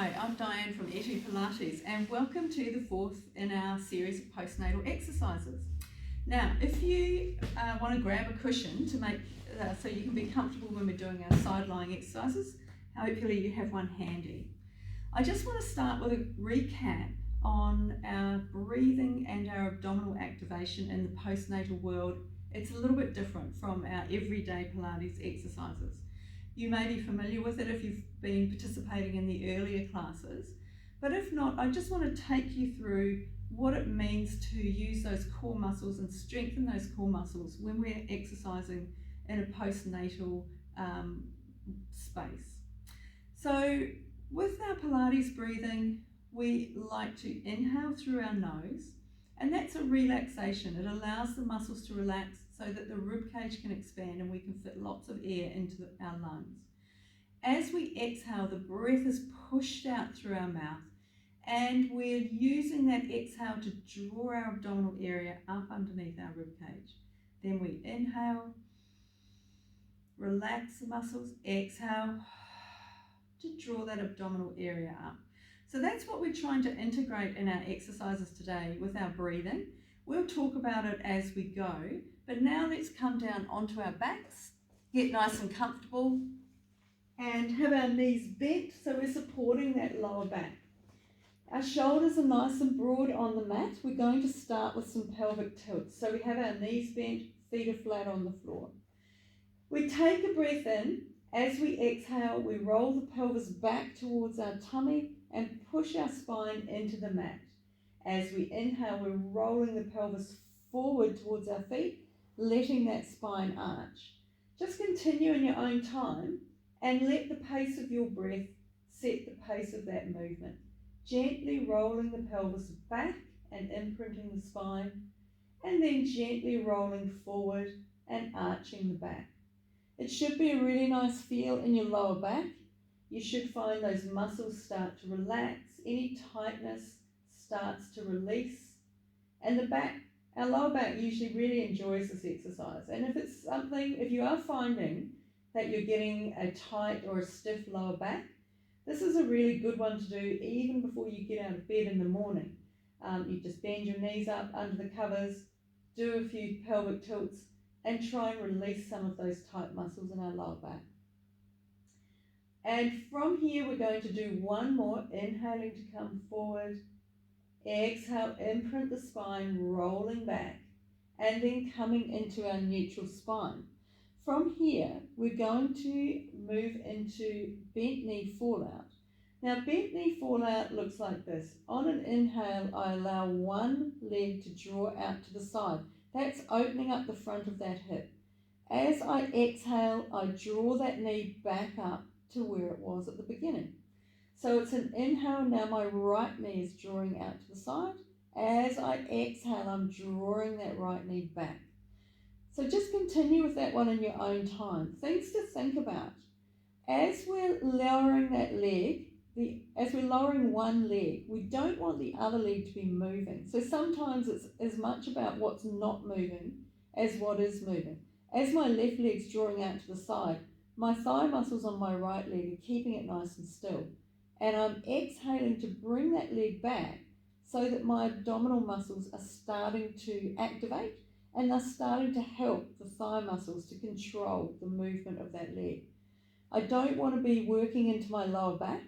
Hi, I'm Diane from Etu Pilates and welcome to the fourth in our series of postnatal exercises. Now, if you want to grab a cushion to make so you can be comfortable when we're doing our side lying exercises, hopefully you have one handy. I just want to start with a recap on our breathing and our abdominal activation in the postnatal world. It's a little bit different from our everyday Pilates exercises. You may be familiar with it if you've been participating in the earlier classes, but if not, I just want to take you through what it means to use those core muscles and strengthen those core muscles when we're exercising in a postnatal space. So with our Pilates breathing, we like to inhale through our nose, and that's a relaxation. It allows the muscles to relax so that the rib cage can expand and we can fit lots of air into our lungs. As we exhale, the breath is pushed out through our mouth, and we're using that exhale to draw our abdominal area up underneath our rib cage. Then we inhale, relax the muscles, exhale to draw that abdominal area up. So that's what we're trying to integrate in our exercises today with our breathing. We'll talk about it as we go, but now let's come down onto our backs, get nice and comfortable, and have our knees bent so we're supporting that lower back. Our shoulders are nice and broad on the mat. We're going to start with some pelvic tilts. So we have our knees bent, feet are flat on the floor. We take a breath in. As we exhale, we roll the pelvis back towards our tummy and push our spine into the mat. As we inhale, we're rolling the pelvis forward towards our feet, letting that spine arch. Just continue in your own time and let the pace of your breath set the pace of that movement. Gently rolling the pelvis back and imprinting the spine, and then gently rolling forward and arching the back. It should be a really nice feel in your lower back. You should find those muscles start to relax, any tightness starts to release, and the back, our lower back usually really enjoys this exercise. And if you are finding that you're getting a tight or a stiff lower back, this is a really good one to do even before you get out of bed in the morning. You just bend your knees up under the covers, do a few pelvic tilts, and try and release some of those tight muscles in our lower back. And from here, we're going to do one more, inhaling to come forward. Exhale, imprint the spine, rolling back, and then coming into our neutral spine. From here, we're going to move into bent knee fallout. Now, bent knee fallout looks like this. On an inhale, I allow one leg to draw out to the side. That's opening up the front of that hip. As I exhale, I draw that knee back up to where it was at the beginning. So it's an inhale, now my right knee is drawing out to the side. As I exhale, I'm drawing that right knee back. So just continue with that one in your own time. Things to think about. As we're lowering that leg, as we're lowering one leg, we don't want the other leg to be moving. So sometimes it's as much about what's not moving as what is moving. As my left leg's drawing out to the side, my thigh muscles on my right leg are keeping it nice and still. And I'm exhaling to bring that leg back so that my abdominal muscles are starting to activate and they're starting to help the thigh muscles to control the movement of that leg. I don't want to be working into my lower back,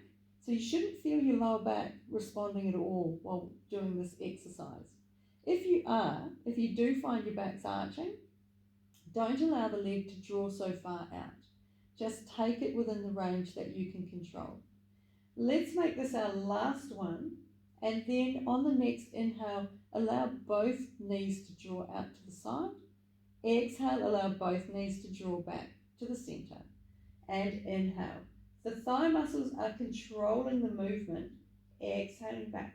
so you shouldn't feel your lower back responding at all while doing this exercise. If you do find your back's arching, don't allow the leg to draw so far out. Just take it within the range that you can control. Let's make this our last one, and then on the next inhale, allow both knees to draw out to the side. Exhale, allow both knees to draw back to the center. And inhale. The thigh muscles are controlling the movement, exhaling back,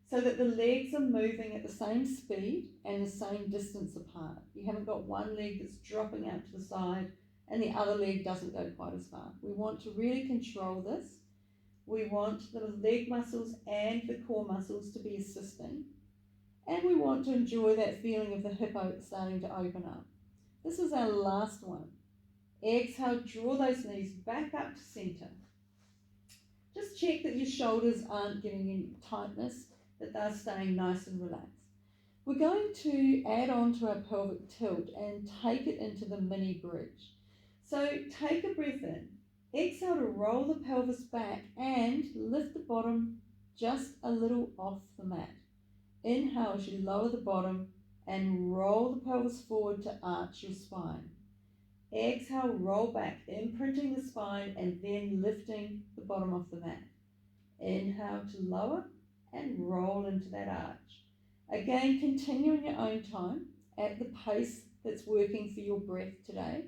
so that the legs are moving at the same speed and the same distance apart. You haven't got one leg that's dropping out to the side and the other leg doesn't go quite as far. We want to really control this. We want the leg muscles and the core muscles to be assisting. And we want to enjoy that feeling of the hip starting to open up. This is our last one. Exhale, draw those knees back up to center. Just check that your shoulders aren't getting any tightness, that they're staying nice and relaxed. We're going to add on to our pelvic tilt and take it into the mini bridge. So take a breath in, exhale to roll the pelvis back and lift the bottom just a little off the mat. Inhale as you lower the bottom and roll the pelvis forward to arch your spine. Exhale, roll back, imprinting the spine and then lifting the bottom of the mat. Inhale to lower and roll into that arch. Again, continue in your own time at the pace that's working for your breath today.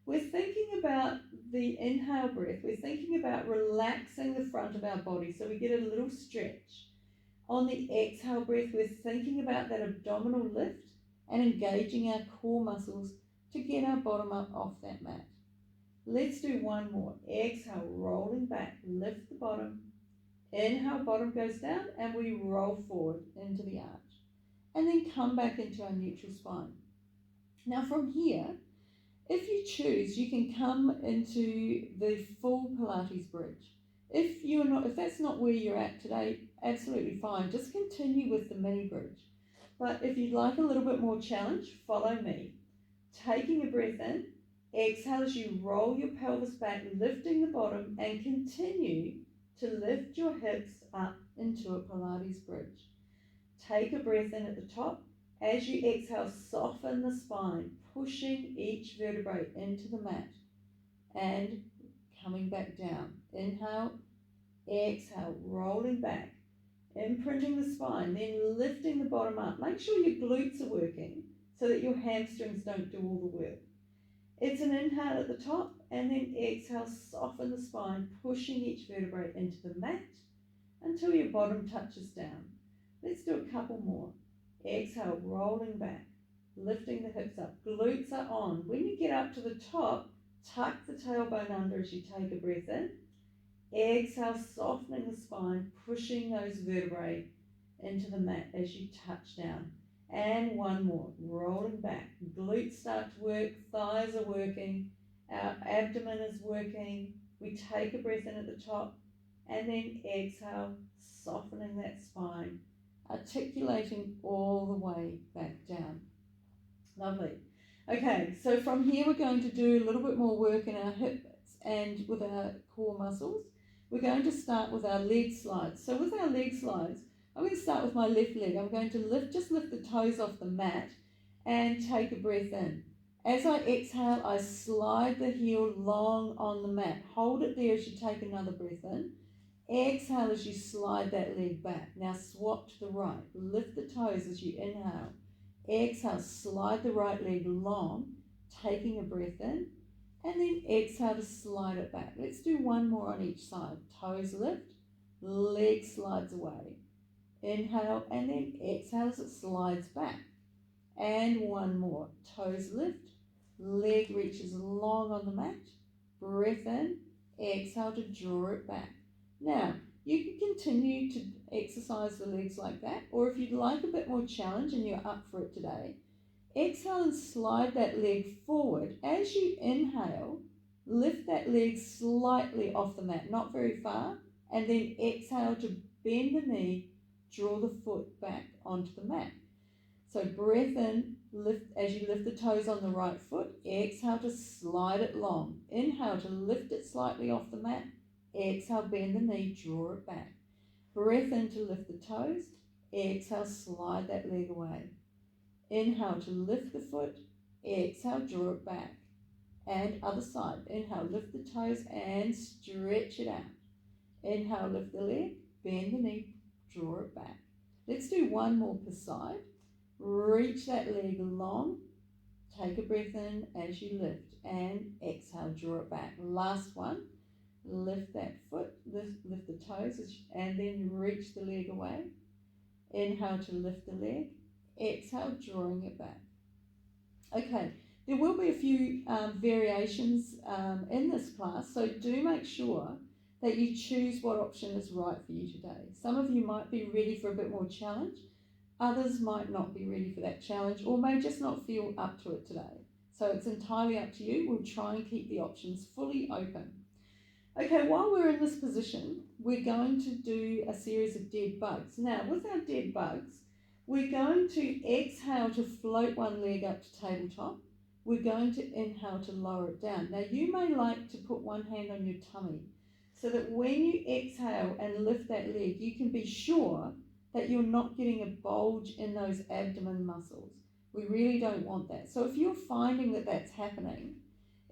We're thinking about the inhale breath. We're thinking about relaxing the front of our body so we get a little stretch. On the exhale breath, we're thinking about that abdominal lift and engaging our core muscles to get our bottom up off that mat. Let's do one more. Exhale, rolling back, lift the bottom. Inhale, bottom goes down and we roll forward into the arch. And then come back into our neutral spine. Now from here, if you choose, you can come into the full Pilates Bridge. If that's not where you're at today, absolutely fine. Just continue with the mini bridge. But if you'd like a little bit more challenge, follow me. Taking a breath in, exhale as you roll your pelvis back, lifting the bottom, and continue to lift your hips up into a Pilates Bridge. Take a breath in at the top. As you exhale, soften the spine, pushing each vertebrae into the mat and coming back down. Inhale, exhale, rolling back, imprinting the spine, then lifting the bottom up. Make sure your glutes are working so that your hamstrings don't do all the work. It's an inhale at the top and then exhale, soften the spine, pushing each vertebrae into the mat until your bottom touches down. Let's do a couple more. Exhale, rolling back, lifting the hips up. Glutes are on. When you get up to the top, tuck the tailbone under as you take a breath in. Exhale, softening the spine, pushing those vertebrae into the mat as you touch down. And one more, rolling back. Glutes start to work, thighs are working, our abdomen is working. We take a breath in at the top and then exhale, softening that spine, articulating all the way back down. Lovely. Okay, so from here we're going to do a little bit more work in our hips and with our core muscles. We're going to start with our leg slides. So with our leg slides, I'm going to start with my left leg. I'm going to just lift the toes off the mat and take a breath in. As I exhale, I slide the heel long on the mat. Hold it there as you take another breath in. Exhale as you slide that leg back. Now swap to the right. Lift the toes as you inhale. Exhale, slide the right leg long, taking a breath in. And then exhale to slide it back. Let's do one more on each side. Toes lift, leg slides away. Inhale and then exhale as it slides back. And one more. Toes lift, leg reaches long on the mat. Breath in, exhale to draw it back. Now, you can continue to exercise the legs like that, or if you'd like a bit more challenge and you're up for it today, exhale and slide that leg forward. As you inhale, lift that leg slightly off the mat, not very far, and then exhale to bend the knee, draw the foot back onto the mat. So breath in, lift as you lift the toes on the right foot, exhale to slide it long. Inhale to lift it slightly off the mat, exhale, bend the knee, draw it back. Breath in to lift the toes, exhale, slide that leg away. Inhale to lift the foot, exhale, draw it back. And other side, inhale, lift the toes and stretch it out. Inhale, lift the leg, bend the knee, draw it back. Let's do one more per side. Reach that leg long, take a breath in as you lift and exhale, draw it back. Last one, lift that foot, lift the toes and then reach the leg away. Inhale to lift the leg, exhale, drawing it back. Okay, there will be a few variations in this class, so do make sure that you choose what option is right for you today. Some of you might be ready for a bit more challenge, others might not be ready for that challenge or may just not feel up to it today. So it's entirely up to you. We'll try and keep the options fully open. Okay, while we're in this position, we're going to do a series of dead bugs. Now, with our dead bugs, we're going to exhale to float one leg up to tabletop. We're going to inhale to lower it down. Now, you may like to put one hand on your tummy so that when you exhale and lift that leg, you can be sure that you're not getting a bulge in those abdomen muscles. We really don't want that. So if you're finding that that's happening,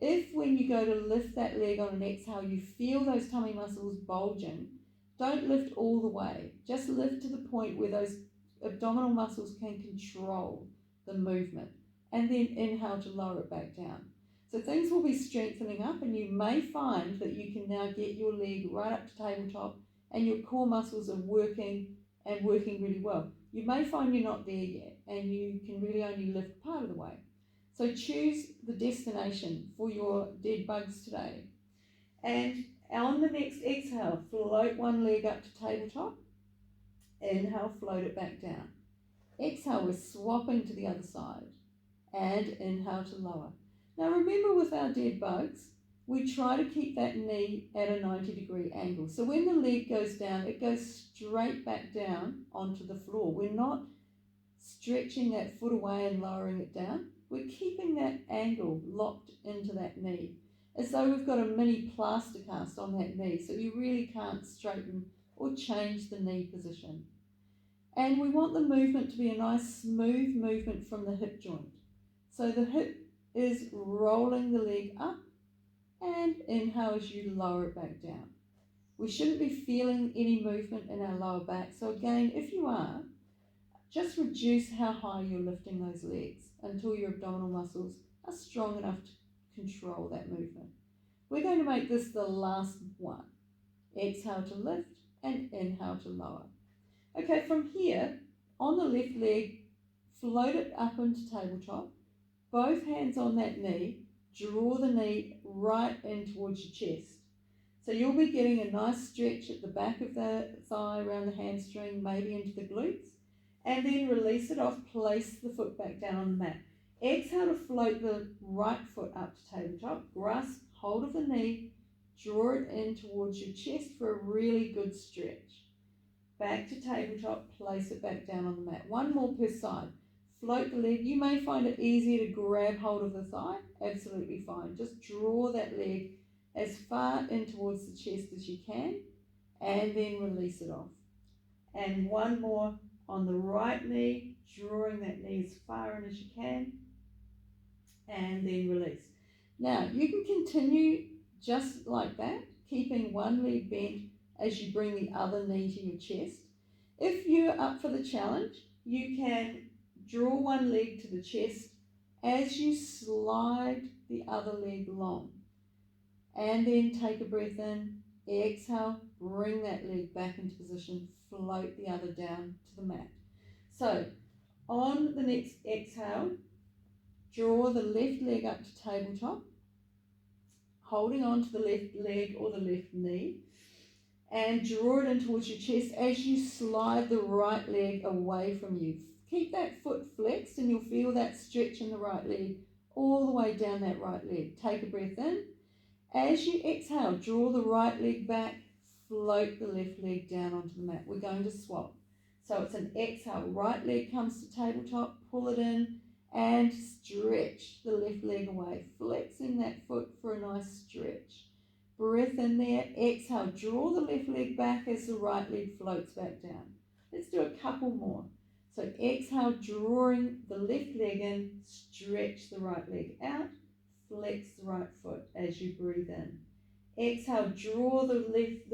if when you go to lift that leg on an exhale, you feel those tummy muscles bulging, don't lift all the way. Just lift to the point where those abdominal muscles can control the movement, and then inhale to lower it back down. So things will be strengthening up, and you may find that you can now get your leg right up to tabletop and your core muscles are working and working really well. You may find you're not there yet and you can really only lift part of the way. So choose the destination for your dead bugs today. And on the next exhale, float one leg up to tabletop. Inhale, float it back down. Exhale, we're swapping to the other side. And inhale to lower. Now remember, with our dead bugs, we try to keep that knee at a 90-degree angle. So when the leg goes down, it goes straight back down onto the floor. We're not stretching that foot away and lowering it down. We're keeping that angle locked into that knee, as though we've got a mini plaster cast on that knee, so you really can't straighten or change the knee position. And we want the movement to be a nice smooth movement from the hip joint. So the hip is rolling the leg up, and inhale as you lower it back down. We shouldn't be feeling any movement in our lower back. So again, if you are, just reduce how high you're lifting those legs until your abdominal muscles are strong enough to control that movement. We're going to make this the last one. Exhale to lift and inhale to lower. Okay, from here, on the left leg, float it up into tabletop. Both hands on that knee, draw the knee right in towards your chest. So you'll be getting a nice stretch at the back of the thigh, around the hamstring, maybe into the glutes. And then release it off, place the foot back down on the mat. Exhale to float the right foot up to tabletop, grasp hold of the knee, draw it in towards your chest for a really good stretch. Back to tabletop, place it back down on the mat. One more per side. Float the leg. You may find it easier to grab hold of the thigh. Absolutely fine. Just draw that leg as far in towards the chest as you can, and then release it off. And one more on the right knee, drawing that knee as far in as you can, and then release. Now, you can continue just like that, keeping one leg bent as you bring the other knee to your chest. If you're up for the challenge, you can draw one leg to the chest as you slide the other leg long. And then take a breath in, exhale, bring that leg back into position, float the other down to the mat. So, on the next exhale, draw the left leg up to tabletop, holding on to the left leg or the left knee, and draw it in towards your chest as you slide the right leg away from you. Keep that foot flexed and you'll feel that stretch in the right leg all the way down that right leg. Take a breath in. As you exhale, draw the right leg back, float the left leg down onto the mat. We're going to swap. So it's an exhale, right leg comes to tabletop, pull it in, and stretch the left leg away, flexing that foot for a nice stretch. Breath in there, exhale, draw the left leg back as the right leg floats back down. Let's do a couple more. So exhale, drawing the left leg in, stretch the right leg out, flex the right foot as you breathe in. Exhale, draw the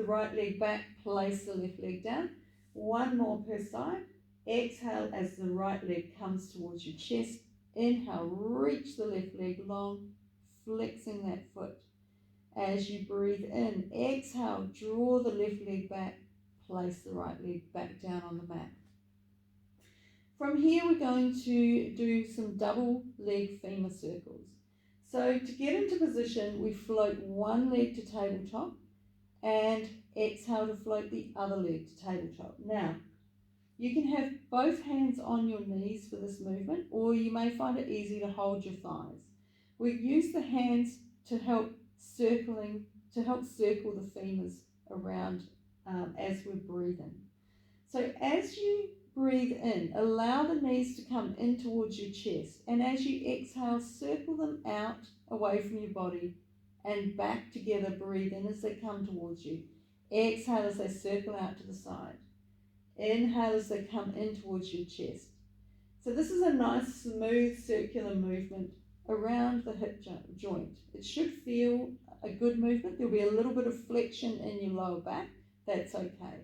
right leg back, place the left leg down. One more per side. Exhale as the right leg comes towards your chest. Inhale, reach the left leg long, flexing that foot. As you breathe in, exhale, draw the left leg back, place the right leg back down on the mat. From here, we're going to do some double leg femur circles. So to get into position, we float one leg to tabletop and exhale to float the other leg to tabletop. Now, you can have both hands on your knees for this movement, or you may find it easy to hold your thighs. We use the hands to help circling to help circle the femurs around as we're breathing. So as you breathe in, allow the knees to come in towards your chest, and as you exhale, circle them out away from your body and back together. Breathe in as they come towards you. Exhale as they circle out to the side. Inhale as they come in towards your chest. So this is a nice smooth circular movement around the hip joint. It should feel a good movement. There'll be a little bit of flexion in your lower back. That's okay.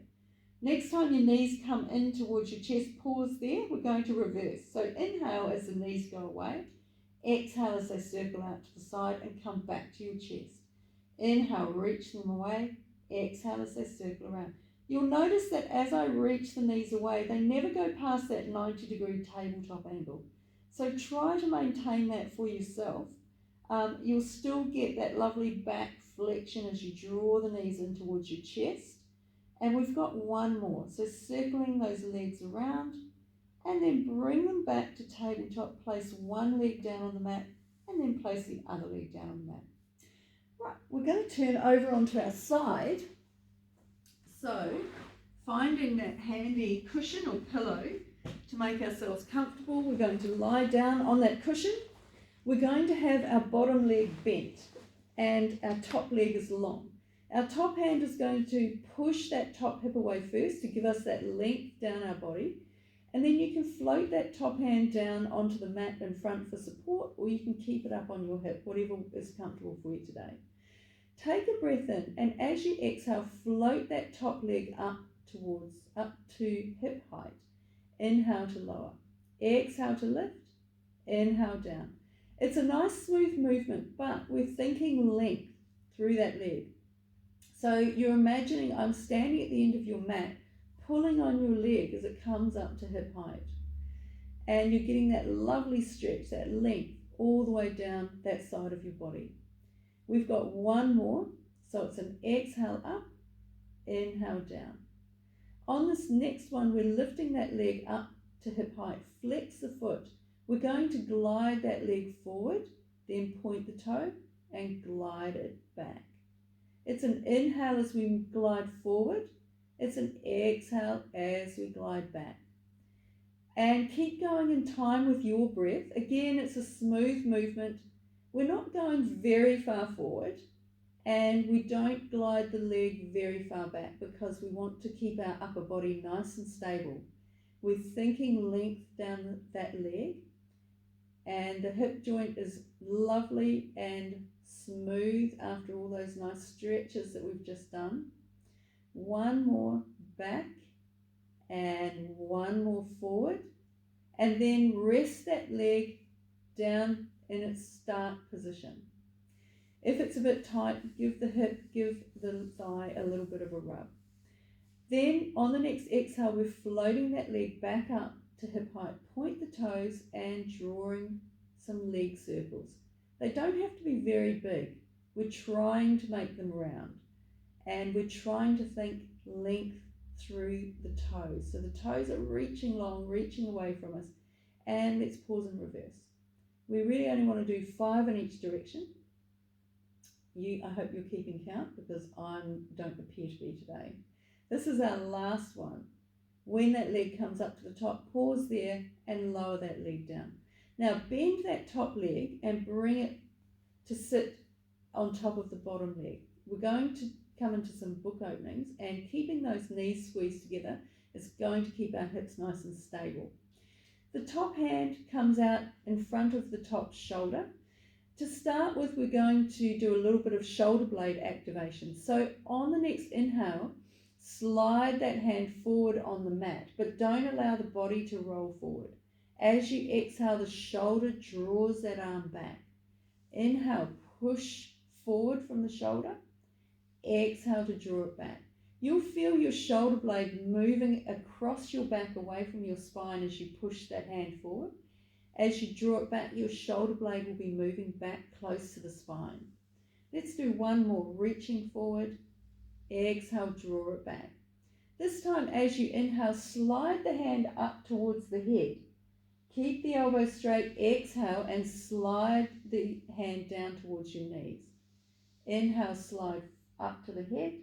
Next time your knees come in towards your chest, pause there. We're going to reverse. So inhale as the knees go away. Exhale as they circle out to the side and come back to your chest. Inhale, reach them away. Exhale as they circle around. You'll notice that as I reach the knees away, they never go past that 90-degree tabletop angle. So try to maintain that for yourself. You'll still get that lovely back flexion as you draw the knees in towards your chest. And we've got one more. So circling those legs around and then bring them back to tabletop. Place one leg down on the mat and then place the other leg down on the mat. Right, we're going to turn over onto our side. So finding that handy cushion or pillow to make ourselves comfortable, we're going to lie down on that cushion. We're going to have our bottom leg bent and our top leg is long. Our top hand is going to push that top hip away first to give us that length down our body. And then you can float that top hand down onto the mat in front for support, or you can keep it up on your hip, whatever is comfortable for you today. Take a breath in, and as you exhale, float that top leg up to hip height. Inhale to lower. Exhale to lift. Inhale down. It's a nice smooth movement, but we're thinking length through that leg. So you're imagining I'm standing at the end of your mat, pulling on your leg as it comes up to hip height. And you're getting that lovely stretch, that length, all the way down that side of your body. We've got one more. So it's an exhale up, inhale down. On this next one, we're lifting that leg up to hip height. Flex the foot. We're going to glide that leg forward, then point the toe and glide it back. It's an inhale as we glide forward. It's an exhale as we glide back. And keep going in time with your breath. Again, it's a smooth movement. We're not going very far forward and we don't glide the leg very far back because we want to keep our upper body nice and stable. We're thinking length down that leg, and the hip joint is lovely and smooth after all those nice stretches that we've just done. One more back and one more forward, and then rest that leg down in its start position. If it's a bit tight, give the thigh a little bit of a rub. Then on the next exhale, we're floating that leg back up to hip height. Point the toes and drawing some leg circles. They don't have to be very big. We're trying to make them round. And we're trying to think length through the toes. So the toes are reaching long, reaching away from us. And let's pause and reverse. We really only want to do 5 in each direction. I hope you're keeping count because I don't appear to be today. This is our last one. When that leg comes up to the top, pause there and lower that leg down. Now bend that top leg and bring it to sit on top of the bottom leg. We're going to come into some book openings, and keeping those knees squeezed together is going to keep our hips nice and stable. The top hand comes out in front of the top shoulder. To start with, we're going to do a little bit of shoulder blade activation. So on the next inhale, slide that hand forward on the mat, but don't allow the body to roll forward. As you exhale, the shoulder draws that arm back. Inhale, push forward from the shoulder. Exhale to draw it back. You'll feel your shoulder blade moving across your back away from your spine as you push that hand forward. As you draw it back, your shoulder blade will be moving back close to the spine. Let's do one more, reaching forward. Exhale, draw it back. This time, as you inhale, slide the hand up towards the head. Keep the elbow straight, exhale, and slide the hand down towards your knees. Inhale, slide up to the head.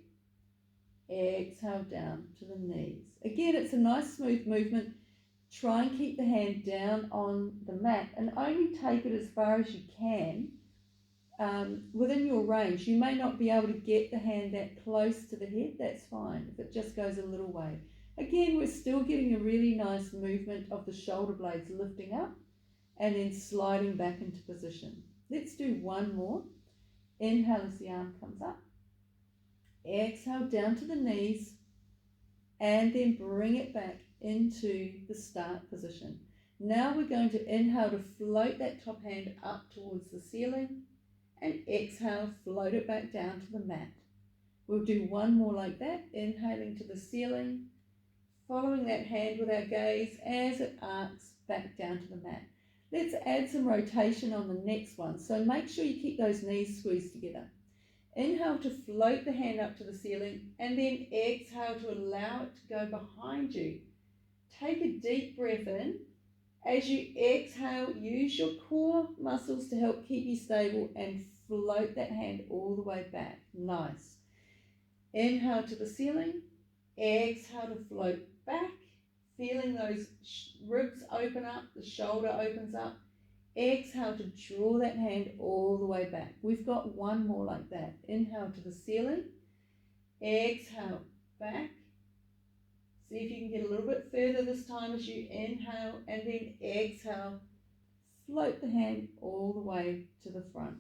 Exhale, down to the knees. Again, it's a nice smooth movement. Try and keep the hand down on the mat and only take it as far as you can within your range. You may not be able to get the hand that close to the head, that's fine if it just goes a little way. Again, we're still getting a really nice movement of the shoulder blades lifting up and then sliding back into position. Let's do one more. Inhale as the arm comes up. Exhale down to the knees and then bring it back into the start position. Now we're going to inhale to float that top hand up towards the ceiling and exhale, float it back down to the mat. We'll do one more like that, inhaling to the ceiling, following that hand with our gaze as it arcs back down to the mat. Let's add some rotation on the next one, so make sure you keep those knees squeezed together. Inhale to float the hand up to the ceiling and then exhale to allow it to go behind you. Take a deep breath in. As you exhale, use your core muscles to help keep you stable and float that hand all the way back. Nice. Inhale to the ceiling. Exhale to float back. Feeling those ribs open up, the shoulder opens up. Exhale to draw that hand all the way back. We've got one more like that. Inhale to the ceiling. Exhale back. See if you can get a little bit further this time as you inhale and then exhale. Float the hand all the way to the front.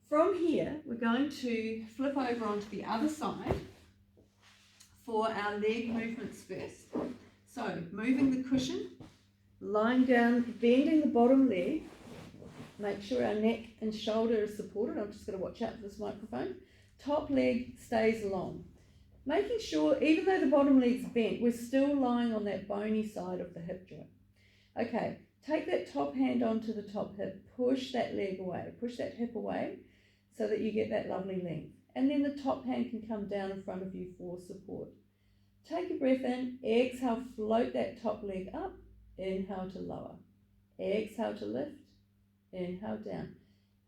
From here, we're going to flip over onto the other side for our leg movements first. So, moving the cushion, lying down, bending the bottom leg. Make sure our neck and shoulder is supported. I'm just going to watch out for this microphone. Top leg stays long. Making sure, even though the bottom leg's bent, we're still lying on that bony side of the hip joint. Okay, take that top hand onto the top hip, push that leg away, push that hip away so that you get that lovely length. And then the top hand can come down in front of you for support. Take a breath in, exhale, float that top leg up, inhale to lower, exhale to lift, inhale down.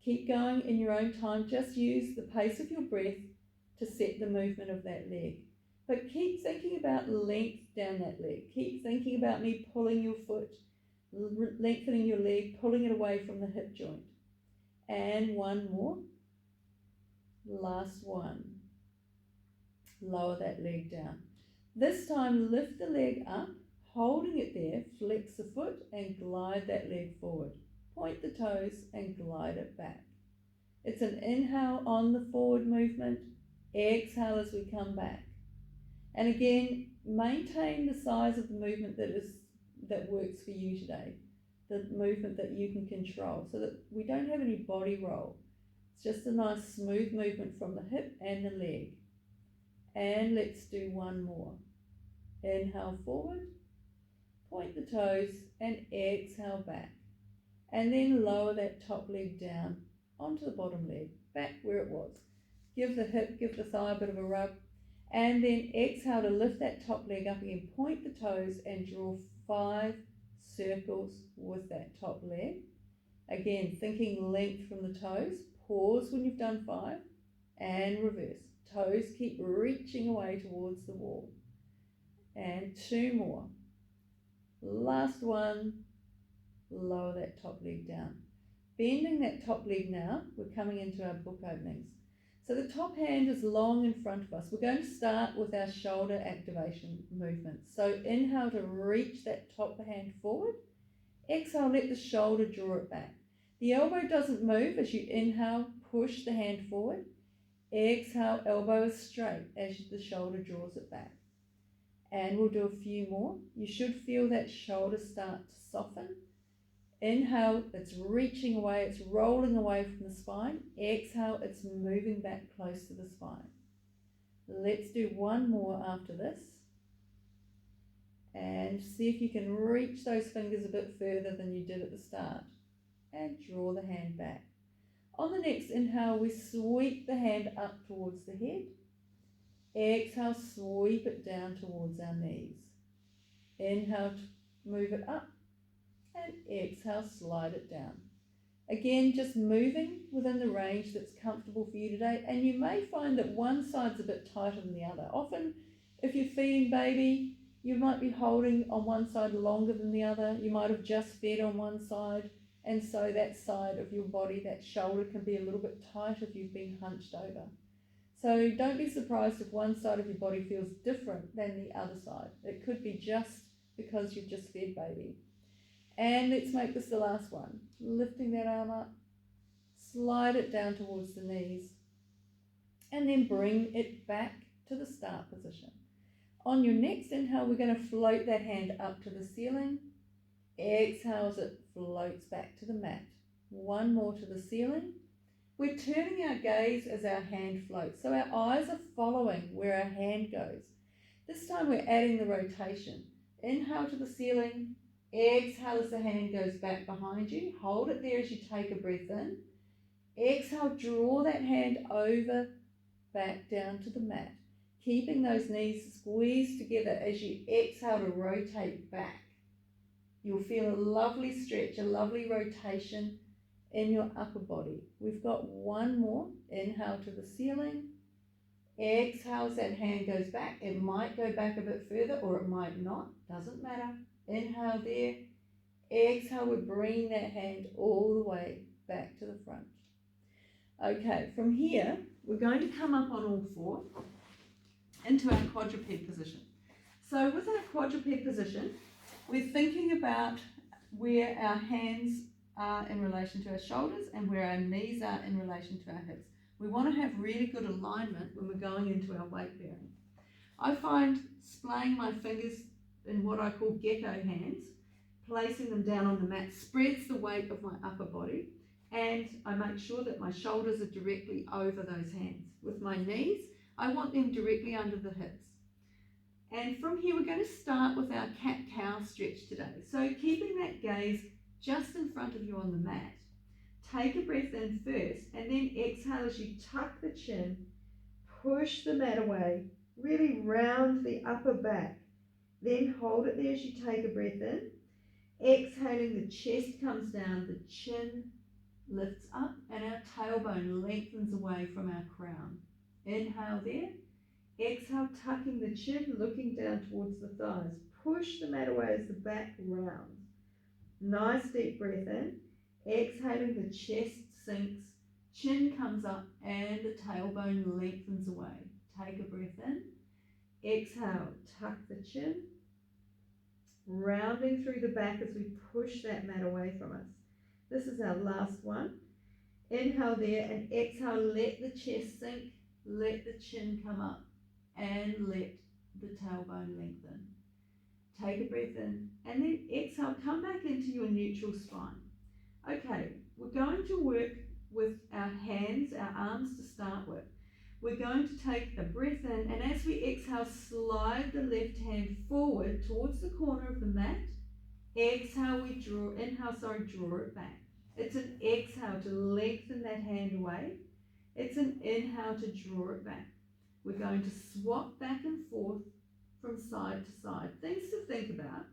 Keep going in your own time, just use the pace of your breath to set the movement of that leg. But keep thinking about length down that leg. Keep thinking about me pulling your foot, lengthening your leg, pulling it away from the hip joint. And one more. Last one. Lower that leg down. This time lift the leg up, holding it there, flex the foot and glide that leg forward. Point the toes and glide it back. It's an inhale on the forward movement, exhale as we come back. And again, maintain the size of the movement that works for you today, the movement that you can control, so that we don't have any body roll. It's just a nice smooth movement from the hip and the leg. And let's do one more. Inhale forward, point the toes and exhale back. And then lower that top leg down onto the bottom leg, back where it was. Give the hip, give the thigh a bit of a rub. And then exhale to lift that top leg up again. Point the toes and draw 5 circles with that top leg. Again, thinking length from the toes. Pause when you've done 5 and reverse. Toes keep reaching away towards the wall. And 2 more. Last one. Lower that top leg down. Bending that top leg now, we're coming into our book openings. So the top hand is long in front of us. We're going to start with our shoulder activation movement. So inhale to reach that top hand forward. Exhale, let the shoulder draw it back. The elbow doesn't move as you inhale, push the hand forward. Exhale, elbow is straight as the shoulder draws it back. And we'll do a few more. You should feel that shoulder start to soften. Inhale, it's reaching away, it's rolling away from the spine. Exhale, it's moving back close to the spine. Let's do one more after this. And see if you can reach those fingers a bit further than you did at the start. And draw the hand back. On the next inhale, we sweep the hand up towards the head. Exhale, sweep it down towards our knees. Inhale, move it up. And exhale, slide it down. Again, just moving within the range that's comfortable for you today, and you may find that one side's a bit tighter than the other. Often, if you're feeding baby, you might be holding on one side longer than the other. You might have just fed on one side, and so that side of your body, that shoulder, can be a little bit tight if you've been hunched over. So don't be surprised if one side of your body feels different than the other side. It could be just because you've just fed baby. And let's make this the last one. Lifting that arm up, slide it down towards the knees, and then bring it back to the start position. On your next inhale, we're going to float that hand up to the ceiling. Exhale as it floats back to the mat. One more to the ceiling. We're turning our gaze as our hand floats, so our eyes are following where our hand goes. This time we're adding the rotation. Inhale to the ceiling. Exhale as the hand goes back behind you. Hold it there as you take a breath in. Exhale, draw that hand over, back down to the mat. Keeping those knees squeezed together as you exhale to rotate back. You'll feel a lovely stretch, a lovely rotation in your upper body. We've got one more. Inhale to the ceiling. Exhale as that hand goes back. It might go back a bit further or it might not. Doesn't matter. Inhale there. Exhale, we're bringing that hand all the way back to the front. Okay, from here, we're going to come up on all four into our quadruped position. So with our quadruped position, we're thinking about where our hands are in relation to our shoulders and where our knees are in relation to our hips. We want to have really good alignment when we're going into our weight bearing. I find splaying my fingers in what I call gecko hands, placing them down on the mat, spreads the weight of my upper body, and I make sure that my shoulders are directly over those hands. With my knees, I want them directly under the hips. And from here, we're going to start with our cat-cow stretch today. So keeping that gaze just in front of you on the mat. Take a breath in first, and then exhale as you tuck the chin, push the mat away, really round the upper back. Then hold it there as you take a breath in. Exhaling, the chest comes down, the chin lifts up, and our tailbone lengthens away from our crown. Inhale there. Exhale, tucking the chin, looking down towards the thighs. Push the mat away as the back rounds. Nice deep breath in. Exhaling, the chest sinks, chin comes up, and the tailbone lengthens away. Take a breath in. Exhale, tuck the chin, rounding through the back as we push that mat away from us. This is our last one. Inhale there, and exhale, let the chest sink, let the chin come up, and let the tailbone lengthen. Take a breath in, and then exhale, come back into your neutral spine. Okay, we're going to work with our hands, our arms to start with. We're going to take a breath in, and as we exhale, slide the left hand forward towards the corner of the mat. Exhale, we draw it back. It's an exhale to lengthen that hand away. It's an inhale to draw it back. We're going to swap back and forth from side to side. Things to think about.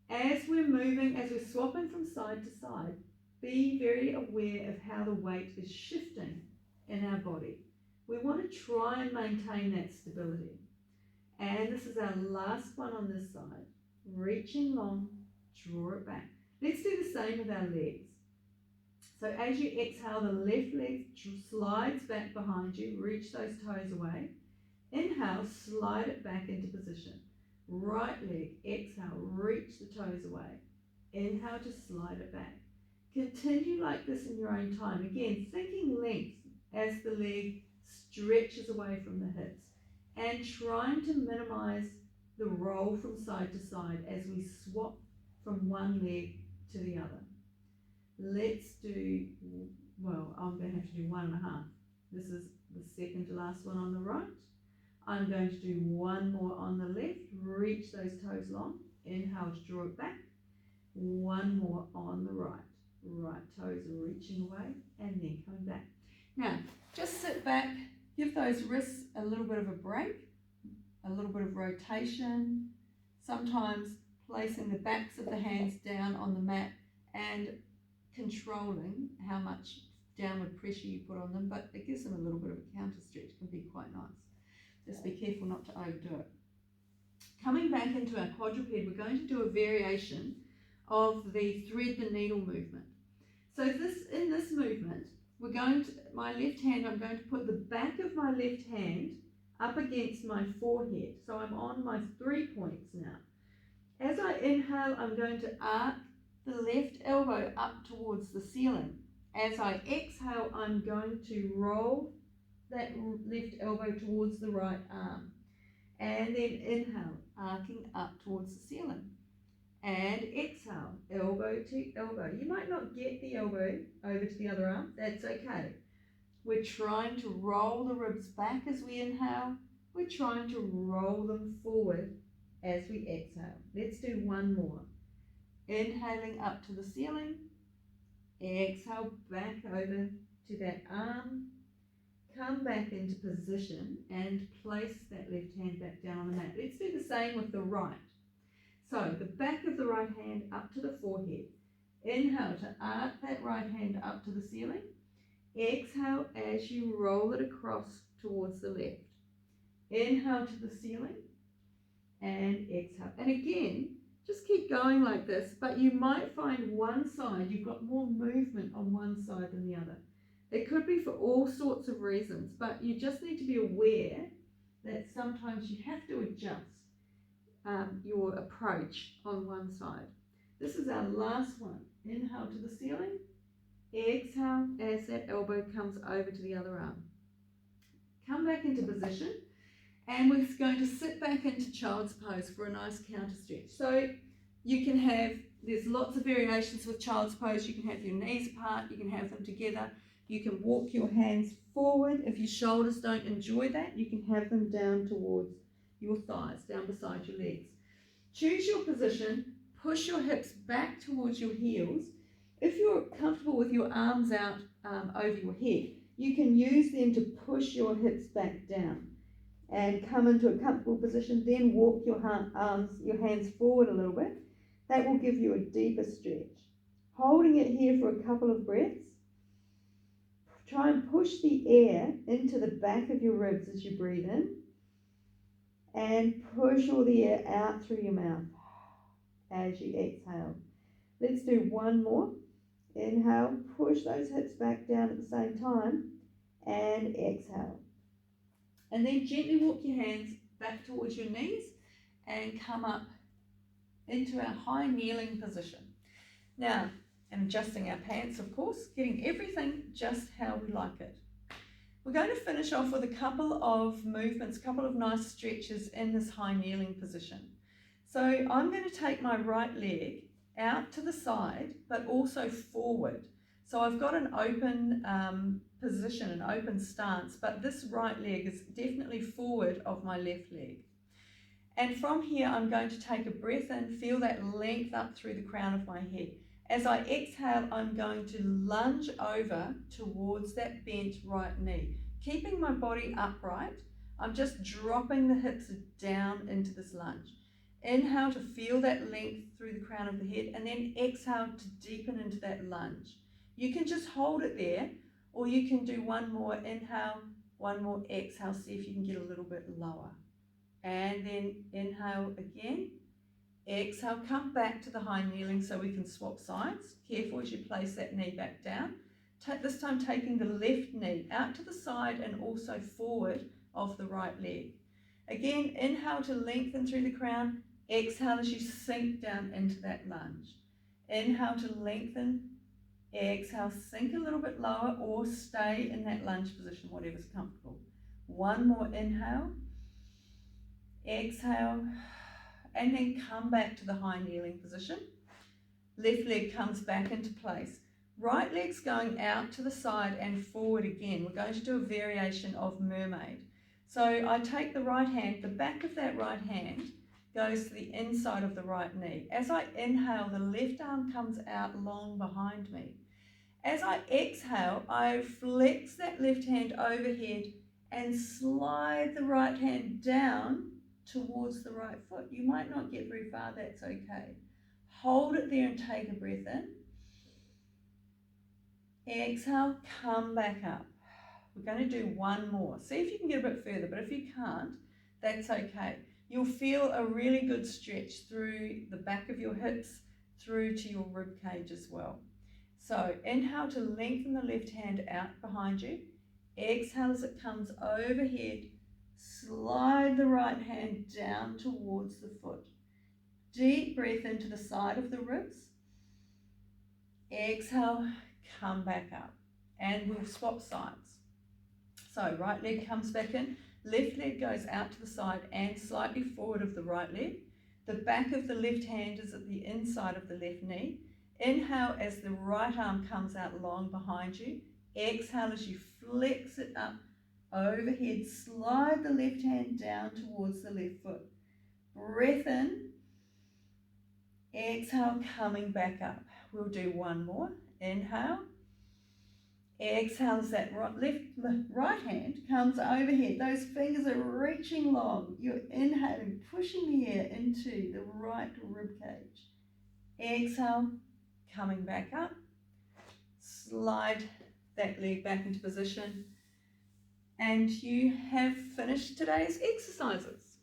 As we're moving, as we're swapping from side to side, be very aware of how the weight is shifting in our body. We want to try and maintain that stability. And this is our last one on this side. Reaching long, draw it back. Let's do the same with our legs. So as you exhale, the left leg slides back behind you. Reach those toes away. Inhale, slide it back into position. Right leg, exhale, reach the toes away. Inhale to slide it back. Continue like this in your own time. Again, thinking length as the leg stretches away from the hips and trying to minimize the roll from side to side as we swap from one leg to the other. Let's do, well, I'm going to have to do 1.5. This is the second to last one on the right. I'm going to do one more on the left. Reach those toes long. Inhale to draw it back. One more on the right. Right toes reaching away and then coming back. Now, just sit back, give those wrists a little bit of a break, a little bit of rotation, sometimes placing the backs of the hands down on the mat and controlling how much downward pressure you put on them, but it gives them a little bit of a counter stretch. It can be quite nice. Just be careful not to overdo it. Coming back into our quadruped, we're going to do a variation of the thread the needle movement. So in this movement, we're going to, my left hand, I'm going to put the back of my left hand up against my forehead. So I'm on my 3 points now. As I inhale, I'm going to arc the left elbow up towards the ceiling. As I exhale, I'm going to roll that left elbow towards the right arm. And then inhale, arcing up towards the ceiling. And exhale, elbow to elbow. You might not get the elbow over to the other arm. That's okay. We're trying to roll the ribs back as we inhale. We're trying to roll them forward as we exhale. Let's do one more. Inhaling up to the ceiling. Exhale back over to that arm. Come back into position and place that left hand back down on the mat. Let's do the same with the right. So the back of the right hand up to the forehead. Inhale to arc that right hand up to the ceiling. Exhale as you roll it across towards the left. Inhale to the ceiling and exhale. And again, just keep going like this, but you might find one side, you've got more movement on one side than the other. It could be for all sorts of reasons, but you just need to be aware that sometimes you have to adjust your approach on one side. This is our last one. Inhale to the ceiling. Exhale as that elbow comes over to the other arm. Come back into position, and we're going to sit back into child's pose for a nice counter stretch. So you can have, there's lots of variations with child's pose. You can have your knees apart, you can have them together. You can walk your hands forward. If your shoulders don't enjoy that, you can have them down towards your thighs, down beside your legs. Choose your position, push your hips back towards your heels. If you're comfortable with your arms out over your head, you can use them to push your hips back down and come into a comfortable position, then walk your hands forward a little bit. That will give you a deeper stretch. Holding it here for a couple of breaths. Try and push the air into the back of your ribs as you breathe in, and push all the air out through your mouth as you exhale. Let's do one more. Inhale, push those hips back down at the same time, and exhale. And then gently walk your hands back towards your knees and come up into our high kneeling position. Now, and adjusting our pants, of course, getting everything just how we like it. We're going to finish off with a couple of movements, a couple of nice stretches in this high kneeling position. So I'm going to take my right leg out to the side, but also forward. So I've got an open position, an open stance, but this right leg is definitely forward of my left leg. And from here, I'm going to take a breath in, feel that length up through the crown of my head. As I exhale, I'm going to lunge over towards that bent right knee. Keeping my body upright, I'm just dropping the hips down into this lunge. Inhale to feel that length through the crown of the head, and then exhale to deepen into that lunge. You can just hold it there, or you can do one more inhale, one more exhale, see if you can get a little bit lower. And then inhale again. Exhale, come back to the high kneeling so we can swap sides. Careful as you place that knee back down. This time taking the left knee out to the side and also forward of the right leg. Again, inhale to lengthen through the crown. Exhale as you sink down into that lunge. Inhale to lengthen. Exhale, sink a little bit lower or stay in that lunge position, whatever's comfortable. One more inhale. Exhale. And then come back to the high kneeling position. Left leg comes back into place. Right leg's going out to the side and forward again. We're going to do a variation of Mermaid. So I take the right hand, the back of that right hand goes to the inside of the right knee. As I inhale, the left arm comes out long behind me. As I exhale, I flex that left hand overhead and slide the right hand down towards the right foot. You might not get very far, that's okay. Hold it there and take a breath in. Exhale, come back up. We're going to do one more. See if you can get a bit further, but if you can't, that's okay. You'll feel a really good stretch through the back of your hips, through to your rib cage as well. So inhale to lengthen the left hand out behind you. Exhale as it comes overhead. Slide the right hand down towards the foot. Deep breath into the side of the ribs. Exhale, come back up. And we'll swap sides. So right leg comes back in, left leg goes out to the side and slightly forward of the right leg. The back of the left hand is at the inside of the left knee. Inhale as the right arm comes out long behind you. Exhale as you flex it up overhead. Slide the left hand down towards the left foot. Breath in. Exhale, coming back up. We'll do one more. Inhale. Exhale as that right hand comes overhead. Those fingers are reaching long. You're inhaling, pushing the air into the right rib cage. Exhale, coming back up. Slide that leg back into position. And you have finished today's exercises.